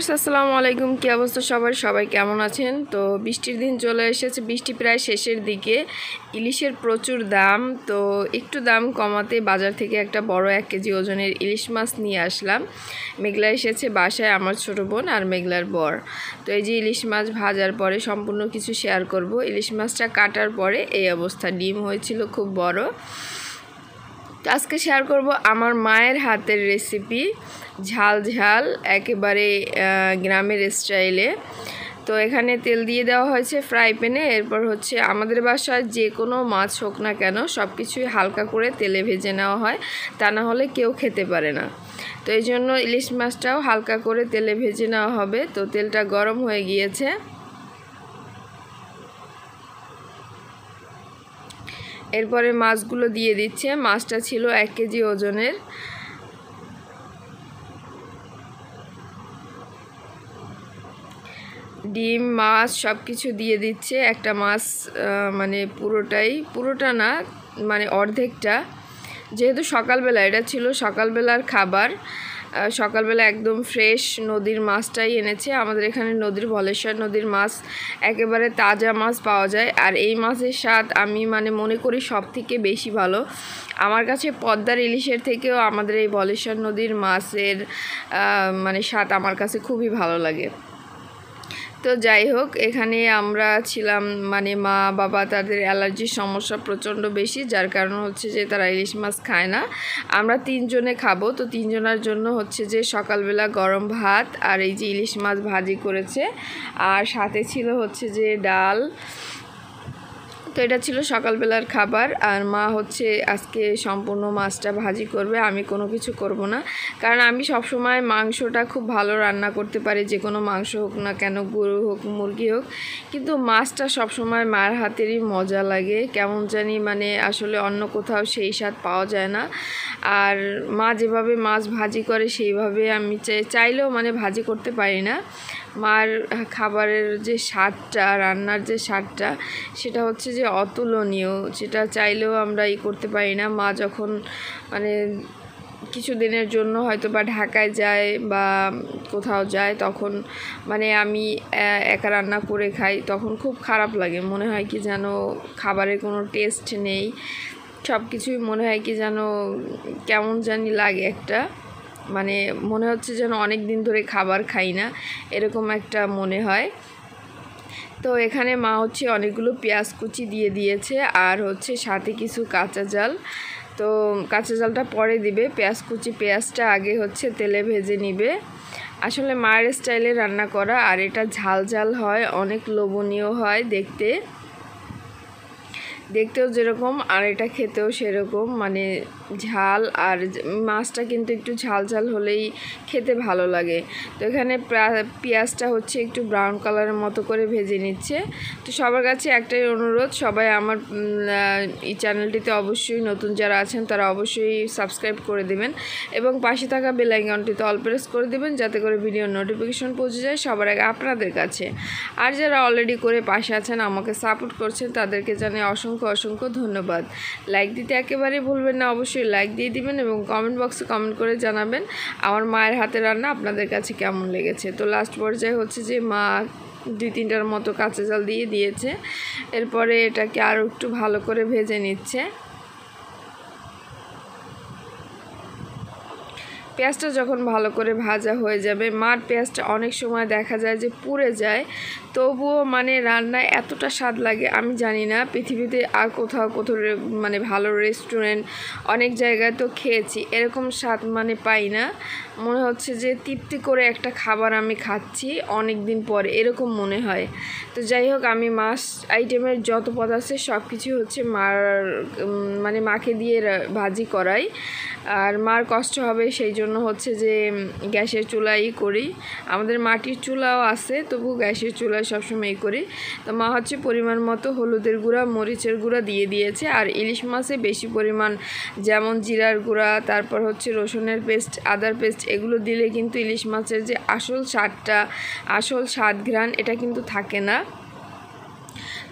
Viewers আসসালামু আলাইকুম। কি অবস্থা সবাই কেমন আছেন? তো বৃষ্টির দিন চলে এসেছে, বৃষ্টি প্রায় শেষের দিকে। ইলিশের প্রচুর দাম, তো একটু দাম কমাতে বাজার থেকে একটা বড় 1 কেজি ওজনের ইলিশ মাছ নিয়ে আসলাম। মেঘলা এসেছে বাসায়, আমার ছোট বোন আর মেঘলার বর। তো এই যে ইলিশ মাছ ভাজার পরে সম্পূর্ণ কিছু শেয়ার করব। ইলিশ মাছটা কাটার পরে এই অবস্থা, ডিম হয়েছিল খুব বড়। আজকে শেয়ার করব আমার মায়ের হাতের রেসিপি, ঝাল ঝাল একেবারে গ্রামের স্টাইলে। তো এখানে তেল দিয়ে দেওয়া হয়েছে ফ্রাই প্যানে। এরপর হচ্ছে আমাদের বাসায় যে কোনো মাছ হোক না কেন সব কিছুই হালকা করে তেলে ভেজে নেওয়া হয়, তা না হলে কেউ খেতে পারে না। তো এই জন্য ইলিশ মাছটাও হালকা করে তেলে ভেজে নেওয়া হবে। তো তেলটা গরম হয়ে গিয়েছে, এরপরে মাছগুলো দিয়ে দিচ্ছে। মাছটা ছিল 1 কেজি ওজনের। ডিম মাছ সব কিছু দিয়ে দিচ্ছে। একটা মাছ মানে পুরোটা না, মানে অর্ধেকটা, যেহেতু সকালবেলা এটা ছিল সকালবেলার খাবার। সকালবেলা একদম ফ্রেশ নদীর মাছটাই এনেছে। আমাদের এখানে নদীর বলেশ্বর নদীর মাছ, একেবারে তাজা মাছ পাওয়া যায়। আর এই মাছের স্বাদ আমি মনে করি সব থেকে বেশি ভালো। আমার কাছে পদ্মার ইলিশের থেকেও আমাদের এই বলেশ্বর নদীর মাছের স্বাদ আমার কাছে খুবই ভালো লাগে। তো যাই হোক, এখানে আমরা ছিলাম মা বাবা, তাদের অ্যালার্জির সমস্যা প্রচণ্ড বেশি, যার কারণ হচ্ছে যে তারা ইলিশ মাছ খায় না। আমরা 3 জনে খাবো, তো 3 জনের জন্য হচ্ছে যে সকালবেলা গরম ভাত আর এই যে ইলিশ মাছ ভাজি করেছে, আর সাথে ছিল হচ্ছে যে ডাল। তো এটা ছিল সকালবেলার খাবার। আর মা হচ্ছে আজকে সম্পূর্ণ মাছটা ভাজি করবে, আমি কোনো কিছু করব না। কারণ আমি সবসময় মাংসটা খুব ভালো রান্না করতে পারি, যে কোনো মাংস হোক না কেন, গরু হোক মুরগি হোক, কিন্তু মাছটা সবসময় মায়ের হাতেরই মজা লাগে। কেমন জানি আসলে অন্য কোথাও সেই স্বাদ পাওয়া যায় না। আর মা যেভাবে মাছ ভাজি করে সেইভাবে আমি চাইলেও ভাজি করতে পারি না। মার খাবারের যে স্বাদটা, রান্নার যে স্বাদটা, সেটা হচ্ছে যে অতুলনীয়, যেটা চাইলেও আমরা করতে পারি না। মা যখন কিছুদিনের জন্য হয়তো বা ঢাকায় যায় বা কোথাও যায়, তখন আমি একা রান্না করে খাই, তখন খুব খারাপ লাগে। মনে হয় কি যেন খাবারের কোনো টেস্ট নেই, সব কিছুই মনে হয় কি যেন কেমন জানি লাগে একটা, মনে হচ্ছে যেন অনেক দিন ধরে খাবার খাই না, এরকম একটা মনে হয়। তো এখানে মা হচ্ছে অনেকগুলো পেঁয়াজ কুচি দিয়ে দিয়েছে, আর হচ্ছে সাথে কিছু কাঁচা জাল। তো কাঁচা জালটা পরে দিবে, পেঁয়াজটা আগে হচ্ছে তেলে ভেজে নিবে। আসলে মায়ের স্টাইলে রান্না করা, আর এটা ঝাল ঝাল হয়, অনেক লোভনীয় হয় দেখতেও যেরকম, আর এটা খেতেও সেরকম, ঝাল। আর মাছটা কিন্তু একটু ঝাল ঝাল হলেই খেতে ভালো লাগে। তো এখানে পেঁয়াজটা হচ্ছে একটু ব্রাউন কালারের মতো করে ভেজে নিচ্ছে। তো সবার কাছে একটাই অনুরোধ, সবাই আমার এই চ্যানেলটিতে অবশ্যই নতুন যারা আছেন তারা অবশ্যই সাবস্ক্রাইব করে দেবেন, এবং পাশে থাকা বেল আইকনটিতে অল প্রেস করে দেবেন, যাতে করে ভিডিওর নোটিফিকেশন পৌঁছে যায় সবার আগে আপনাদের কাছে। আর যারা অলরেডি করে পাশে আছেন, আমাকে সাপোর্ট করছেন, তাদেরকে জানাই অসংখ্য ধন্যবাদ। লাইক দিতে একেবারেই ভুলবেন না, অবশ্যই লাইক দিয়ে দিবেন, এবং কমেন্ট বক্সে কমেন্ট করে জানাবেন আমার মায়ের হাতে রান্না আপনাদের কাছে কেমন লেগেছে। তো লাস্ট পর্যায়ে হচ্ছে যে মা 2-3টার মতো কাঁচা জাল দিয়ে দিয়েছে। এরপরে এটাকে আরও একটু ভালো করে ভেজে নিচ্ছে। পেঁয়াজটা যখন ভালো করে ভাজা হয়ে যাবে, মার পেঁয়াজটা অনেক সময় দেখা যায় যে পুড়ে যায়, তবুও রান্নায় এতটা স্বাদ লাগে। আমি জানি না পৃথিবীতে আর কোথাও ভালো রেস্টুরেন্ট, অনেক জায়গায় তো খেয়েছি, এরকম স্বাদ পাই না। মনে হচ্ছে যে তৃপ্তি করে একটা খাবার আমি খাচ্ছি অনেক দিন পরে, এরকম মনে হয়। তো যাই হোক, আমি মাছ আইটেমের যত পদ আছে সব কিছু হচ্ছে মাকে দিয়ে ভাজি করাই। আর মার কষ্ট হবে সেই জন্য হচ্ছে যে গ্যাসের চুলাই করি। আমাদের মাটির চুলাও আছে, তবু গ্যাসের চুলায় সবসময় করি। তো মা হচ্ছে পরিমাণ মতো হলুদের গুঁড়া, মরিচের গুঁড়া দিয়ে দিয়েছে। আর ইলিশ মাছে বেশি পরিমাণ, যেমন জিরার গুঁড়া, তারপর হচ্ছে রসুনের পেস্ট, আদার পেস্ট, এগুলো দিলে কিন্তু ইলিশ মাছের যে আসল স্বাদ ঘ্রাণ, এটা কিন্তু থাকে না।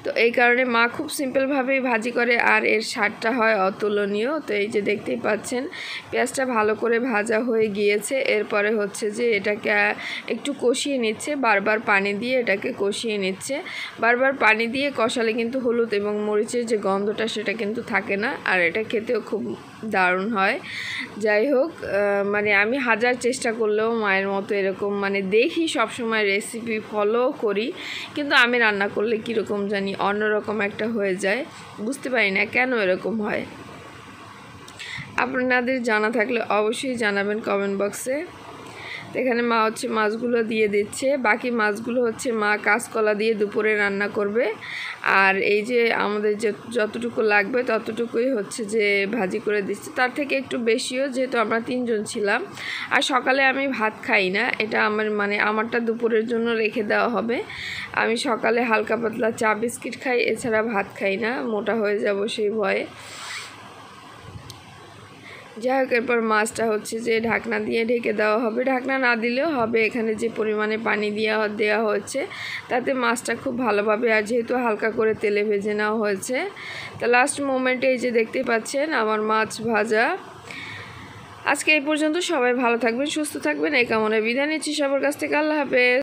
তো এই কারণে মা খুব সিম্পলভাবেই ভাজি করে, আর এর স্বাদটা হয় অতুলনীয়। তো এই যে দেখতেই পাচ্ছেন পেঁয়াজটা ভালো করে ভাজা হয়ে গিয়েছে। এরপরে হচ্ছে যে এটাকে একটু কষিয়ে নিচ্ছে, বারবার পানি দিয়ে এটাকে কষিয়ে নিচ্ছে। বারবার পানি দিয়ে কষালে কিন্তু হলুদ এবং মরিচের যে গন্ধটা সেটা কিন্তু থাকে না, আর এটা খেতেও খুব দারুণ হয়। যাই হোক, মানে আমি হাজার চেষ্টা করলেও মায়ের মতো এরকম মানে দেখি সবসময় রেসিপি ফলো করি, কিন্তু আমি রান্না করলে কীরকম জানি অন্যরকম একটা হয়ে যায়, বুঝতে পারি না কেন এরকম হয়। আপনাদের জানা থাকলে অবশ্যই জানাবেন কমেন্ট বক্সে। এখানে মা হচ্ছে মাছগুলো দিয়ে দিচ্ছে, বাকি মাছগুলো হচ্ছে মা কাঁচকলা দিয়ে দুপুরে রান্না করবে। আর এই যে আমাদের যতটুকু লাগবে ততটুকুই হচ্ছে যে ভাজি করে দিচ্ছে, তার থেকে একটু বেশিও, যেহেতু আমরা 3 জন ছিলাম। আর সকালে আমি ভাত খাই না, এটা আমার মানে আমারটা দুপুরের জন্য রেখে দেওয়া হবে। আমি সকালে হালকা পাতলা চা বিস্কিট খাই, এছাড়া ভাত খাই না, মোটা হয়ে যাব সেই ভয়ে। যাই হোক, এরপর মাছটা হচ্ছে যে ঢাকনা দিয়ে ঢেকে দেওয়া হবে, ঢাকনা না দিলেও হবে। এখানে যে পরিমাণে পানি দেওয়া হচ্ছে তাতে মাছটা খুব ভালোভাবে, আর যেহেতু হালকা করে তেলে ভেজে নেওয়া হয়েছে, তো লাস্ট মোমেন্টে এই যে দেখতে পাচ্ছেন আমার মাছ ভাজা। আজকে এই পর্যন্ত, সবাই ভালো থাকবেন, সুস্থ থাকবেন, এই কামনায় বিদায় নিচ্ছি সবার কাছ থেকে। আল্লাহ হাফেজ।